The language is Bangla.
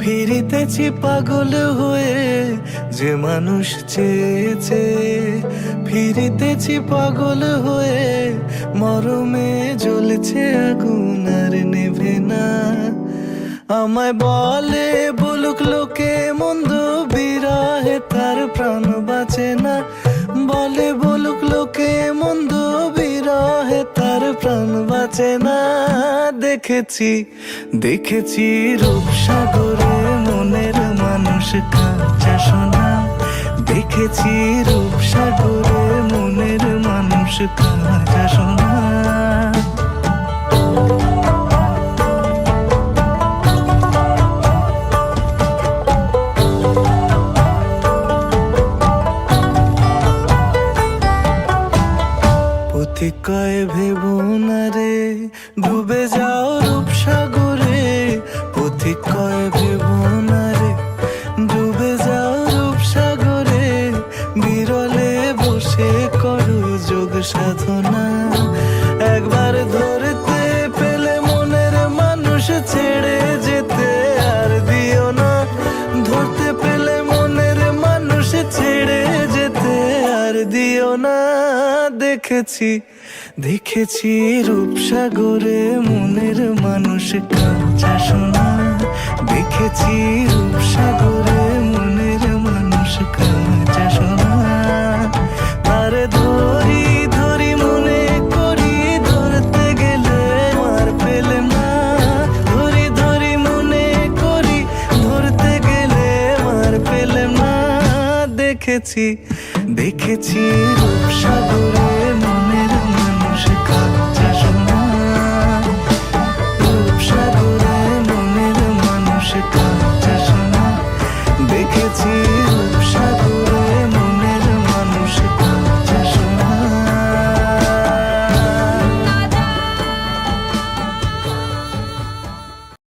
ফিরিতেছি পাগল হয়ে যে মানুষ চেয়েছে, ফিরিতেছি পাগল হয়ে মরমে জ্বলছে আগুন আর নেভে না। আমায় বলে বলুক লোকে মন্দ, বিরহে তার প্রাণ বাঁচে না। বলে বলুক লোকে মন্দ, বিরহে তার প্রাণ বাঁচে না। দেখেছি দেখেছি রূপসাগরে মনের মানুষ কাঁচা সোনা। দেখেছি রূপসাগরে মনের মানুষ কাঁচা সোনা। কয় ভেবো না রে ডুবে যাও রূপসাগরে, পথিক কয় ভেবো না রে ডুবে যাও রূপসাগরে। বিরলে বসে করো যোগ সাধনা, একবার ধরতে পেলে মনের মানুষ ছেড়ে যেতে আর দিও না। ধরতে পেলে মনের মানুষ ছেড়ে যেতে আর দিও না। দেখেছি দেখেছি রূপসাগরে মনের মানুষ কাঁচা সোনা। দেখেছি রূপসাগরে মনের মানুষ কাঁচা সোনা। আর ধরি ধরি মনে করি ধরতে গেলে আর পেলে না। ধরি ধরি মনে করি ধরতে গেলে আর পেলে না। দেখেছি দেখেছি রূপসাগরে